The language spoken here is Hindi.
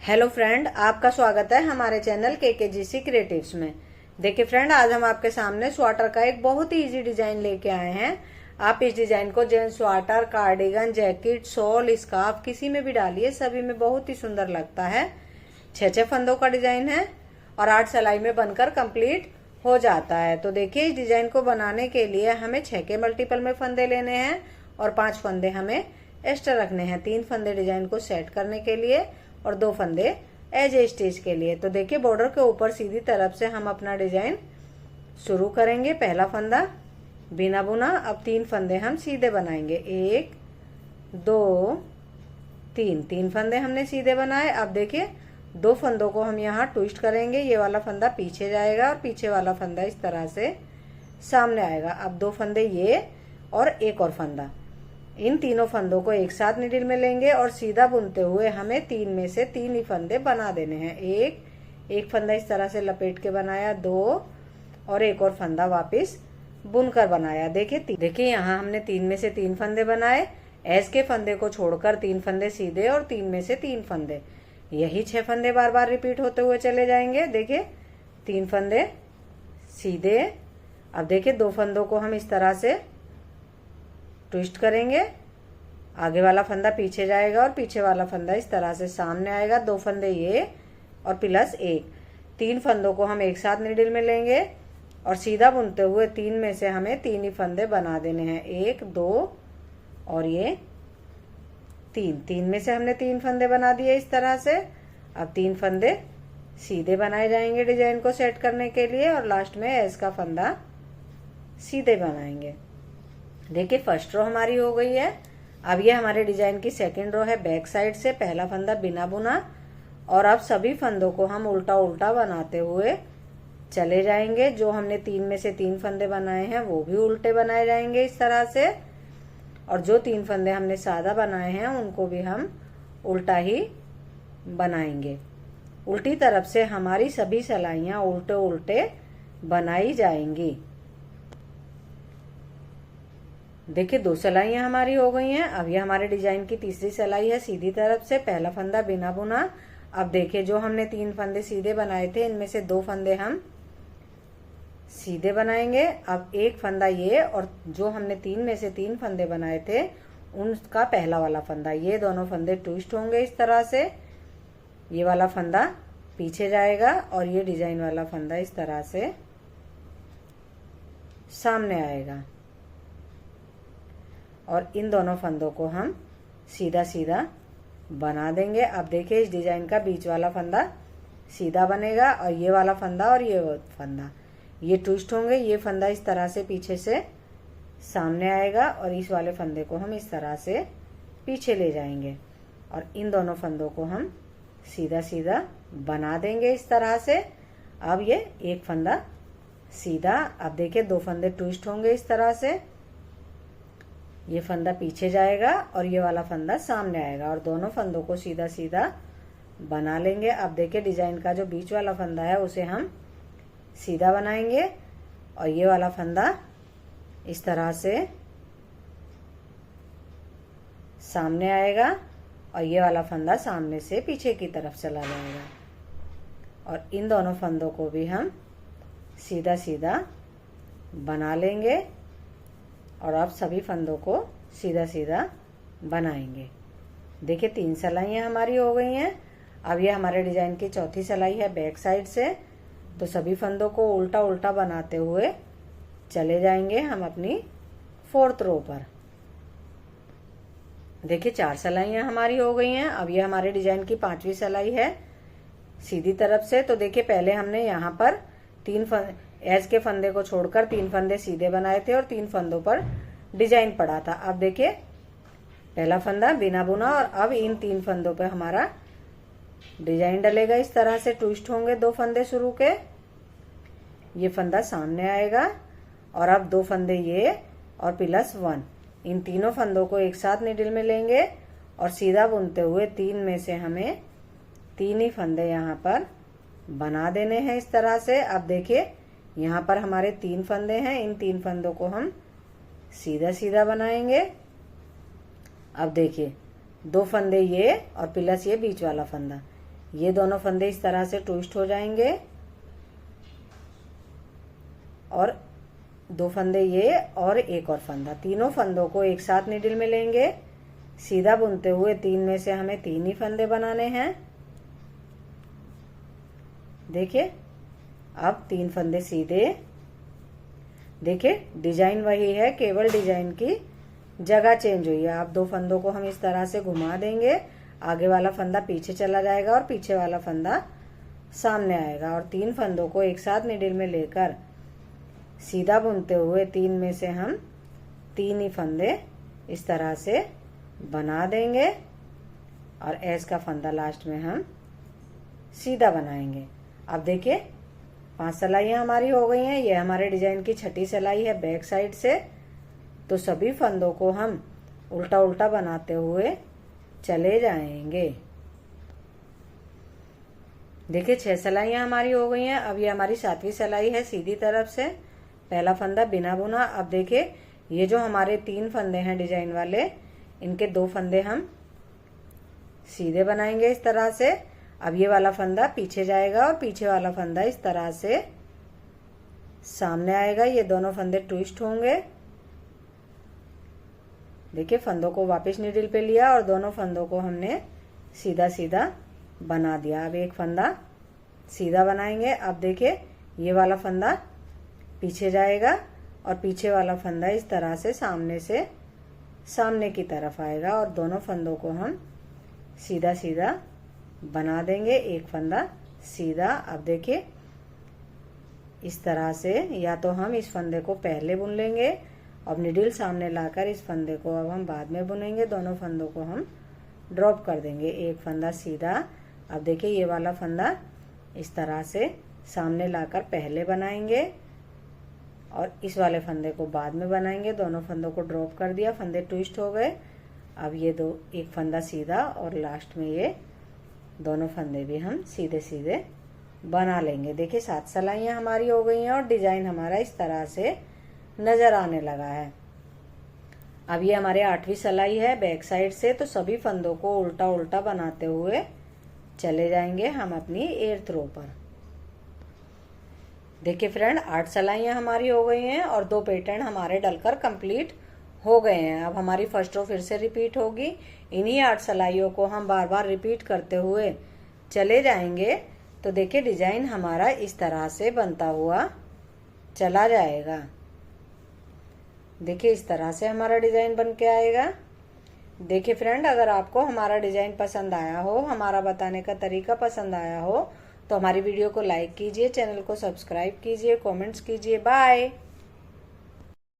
हेलो फ्रेंड, आपका स्वागत है हमारे चैनल केकेजीसी क्रिएटिव्स में। देखिए फ्रेंड, आज हम आपके सामने स्वेटर का एक बहुत ही इजी डिजाइन लेके आए हैं। आप इस डिजाइन को gents sweater, cardigan, jacket, shawl, scarf किसी में भी डालिए, सभी में बहुत ही सुंदर लगता है। 6 फंदों का डिजाइन है और 8 सिलाई में बनकर कंप्लीट हो जाता है। तो देखिए, इस डिजाइन को बनाने के लिए हमें 6 के मल्टीपल में फंदे लेने हैं और 5 फंदे हमें एक्स्ट्रा रखने हैं। 3 फंदे डिजाइन को सेट करने के लिए और 2 फंदे एज ए स्टिच के लिए। तो देखिए, बॉर्डर के ऊपर सीधी तरफ से हम अपना डिजाइन शुरू करेंगे। पहला फंदा बिना बुना। अब 3 फंदे हम सीधे बनाएंगे। 1 2 3 3 फंदे हमने सीधे बनाए। अब देखिए, 2 फंदों को हम यहाँ ट्विस्ट करेंगे। ये वाला फंदा पीछे जाएगा और पीछे वाला फंदा इस तरह से सामने आएगा। अब 2 फंदे ये और एक और फंदा, इन तीनों फंदों को एक साथ नीडल में लेंगे और सीधा बुनते हुए हमें 3 में से 3 ही फंदे बना देने हैं। एक फंदा इस तरह से लपेट के बनाया, 2 और एक और फंदा वापस बुनकर बनाया। देखिए यहाँ हमने 3 में से 3 फंदे बनाए। एस के फंदे को छोड़कर 3 फंदे सीधे और 3 में से 3 फंदे, यही 6 फंदे बार बार रिपीट होते हुए चले जाएंगे। देखिए, 3 फंदे सीधे। अब देखिए, 2 फंदों को हम इस तरह से ट्विस्ट करेंगे। आगे वाला फंदा पीछे जाएगा और पीछे वाला फंदा इस तरह से सामने आएगा। 2 फंदे ये और प्लस 1, 3 फंदों को हम एक साथ नीडल में लेंगे और सीधा बुनते हुए 3 में से हमें 3 ही फंदे बना देने हैं। 1 2 और ये 3 में से हमने 3 फंदे बना दिए इस तरह से। अब 3 फंदे सीधे बनाए जाएंगे डिजाइन को सेट करने के लिए और लास्ट में एस का फंदा सीधे बनाएंगे। देखिए, फर्स्ट रो हमारी हो गई है। अब ये हमारे डिजाइन की सेकंड रो है। बैक साइड से पहला फंदा बिना बुना और अब सभी फंदों को हम उल्टा उल्टा बनाते हुए चले जाएंगे। जो हमने 3 में से 3 फंदे बनाए हैं वो भी उल्टे बनाए जाएंगे इस तरह से, और जो 3 फंदे हमने सादा बनाए हैं उनको भी हम उल्टा ही बनाएंगे। उल्टी तरफ से हमारी सभी सिलाइयाँ उल्टे उल्टे बनाई जाएंगी। देखिए, 2 सिलाइयाँ हमारी हो गई हैं। अब ये हमारे डिजाइन की तीसरी सिलाई है। सीधी तरफ से पहला फंदा बिना बुना। अब देखिए, जो हमने 3 फंदे सीधे बनाए थे इनमें से 2 फंदे हम सीधे बनाएंगे। अब एक फंदा ये और जो हमने 3 में से 3 फंदे बनाए थे उनका पहला वाला फंदा, ये दोनों फंदे ट्विस्ट होंगे इस तरह से। ये वाला फंदा पीछे जाएगा और ये डिजाइन वाला फंदा इस तरह से सामने आएगा और इन दोनों फंदों को हम सीधा सीधा बना देंगे। अब देखिए, इस डिजाइन का बीच वाला फंदा सीधा बनेगा और ये वाला फंदा और ये फंदा ये ट्विस्ट होंगे। ये फंदा इस तरह से पीछे से सामने आएगा और इस वाले फंदे को हम इस तरह से पीछे ले जाएंगे और इन दोनों फंदों को हम सीधा सीधा बना देंगे इस तरह से। अब ये एक फंदा सीधा। अब देखिए, 2 फंदे ट्विस्ट होंगे इस तरह से। ये फंदा पीछे जाएगा और ये वाला फंदा सामने आएगा और दोनों फंदों को सीधा सीधा बना लेंगे। अब देखिए, डिजाइन का जो बीच वाला फंदा है उसे हम सीधा बनाएंगे और ये वाला फंदा इस तरह से सामने आएगा और ये वाला फंदा सामने से पीछे की तरफ चला जाएगा और इन दोनों फंदों को भी हम सीधा सीधा बना लेंगे और अब सभी फंदों को सीधा सीधा बनाएंगे। देखिए, 3 सिलाइयाँ हमारी हो गई हैं। अब ये हमारे डिजाइन की चौथी सिलाई है बैक साइड से। तो सभी फंदों को उल्टा उल्टा बनाते हुए चले जाएंगे हम अपनी 4th रो पर। देखिए, 4 सिलाइयाँ हमारी हो गई हैं। अब ये हमारे डिजाइन की 5वीं सिलाई है सीधी तरफ से। तो देखिए, पहले हमने यहाँ पर 3 एज के फंदे को छोड़कर 3 फंदे सीधे बनाए थे और 3 फंदों पर डिजाइन पड़ा था। अब देखिए, पहला फंदा बिना बुना और अब इन 3 फंदों पे हमारा डिजाइन डलेगा इस तरह से। ट्विस्ट होंगे 2 फंदे शुरू के। ये फंदा सामने आएगा और अब 2 फंदे ये और प्लस 1, इन तीनों फंदों को एक साथ नीडल में लेंगे और सीधा बुनते हुए 3 में से हमें 3 ही फंदे यहाँ पर बना देने हैं इस तरह से। अब देखिए, यहाँ पर हमारे 3 फंदे हैं। इन 3 फंदों को हम सीधा सीधा बनाएंगे। अब देखिए, 2 फंदे ये और प्लस ये बीच वाला फंदा, ये दोनों फंदे इस तरह से ट्विस्ट हो जाएंगे और 2 फंदे ये और एक और फंदा, तीनों फंदों को एक साथ नीडल में लेंगे। सीधा बुनते हुए 3 में से हमें 3 ही फंदे बनाने हैं। देखिए अब 3 फंदे सीधे। देखिए डिजाइन वही है, केवल डिजाइन की जगह चेंज हुई है। अब 2 फंदों को हम इस तरह से घुमा देंगे, आगे वाला फंदा पीछे चला जाएगा और पीछे वाला फंदा सामने आएगा। और 3 फंदों को एक साथ नीडल में लेकर सीधा बुनते हुए 3 में से हम 3 ही फंदे इस तरह से बना देंगे और एस का फंदा लास्ट में हम सीधा बनाएंगे। अब देखिए 5 सिलाइयाँ हमारी हो गई हैं। ये हमारे डिजाइन की 6ठी सिलाई है बैक साइड से। तो सभी फंदों को हम उल्टा उल्टा बनाते हुए चले जाएंगे। देखिए 6 सिलाइयाँ हमारी हो गई हैं। अब ये हमारी 7वीं सिलाई है सीधी तरफ से। पहला फंदा बिना बुना। अब देखिए ये जो हमारे 3 फंदे हैं डिजाइन वाले, इनके 2 फंदे हम सीधे बनाएंगे इस तरह से। अब ये वाला फंदा पीछे जाएगा और पीछे वाला फंदा इस तरह से सामने आएगा। ये दोनों फंदे ट्विस्ट होंगे। देखिए फंदों को वापस नीडल पे लिया और दोनों फंदों को हमने सीधा सीधा बना दिया। अब एक फंदा सीधा बनाएंगे। अब देखिए ये वाला फंदा पीछे जाएगा और पीछे वाला फंदा इस तरह से सामने की तरफ आएगा और दोनों फंदों को हम सीधा सीधा बना देंगे। एक फंदा सीधा। अब देखिए इस तरह से, या तो हम इस फंदे को पहले बुन लेंगे और निडल सामने लाकर इस फंदे को अब हम बाद में बुनेंगे। दोनों फंदों को हम ड्रॉप कर देंगे। एक फंदा सीधा। अब देखिए ये वाला फंदा इस तरह से सामने लाकर पहले बनाएंगे और इस वाले फंदे को बाद में बनाएंगे। दोनों फंदों को ड्रॉप कर दिया, फंदे ट्विस्ट हो गए। अब ये एक फंदा सीधा और लास्ट में ये दोनों फंदे भी हम सीधे सीधे बना लेंगे। देखिए 7 सिलाइयाँ हमारी हो गई हैं और डिजाइन हमारा इस तरह से नजर आने लगा है। अब ये हमारे 8वीं सिलाई है बैक साइड से। तो सभी फंदों को उल्टा उल्टा बनाते हुए चले जाएंगे हम अपनी 8th रो पर। देखिए फ्रेंड 8 सिलाइयाँ हमारी हो गई हैं और 2 पैटर्न हमारे डलकर कंप्लीट हो गए हैं। अब हमारी फर्स्ट रो फिर से रिपीट होगी। इन्हीं 8 सिलाइयों को हम बार बार रिपीट करते हुए चले जाएंगे। तो देखिए डिजाइन हमारा इस तरह से बनता हुआ चला जाएगा। देखिए इस तरह से हमारा डिजाइन बन के आएगा। देखिए फ्रेंड अगर आपको हमारा डिजाइन पसंद आया हो, हमारा बताने का तरीका पसंद आया हो, तो हमारी वीडियो को लाइक कीजिए, चैनल को सब्सक्राइब कीजिए, कमेंट्स कीजिए। बाय।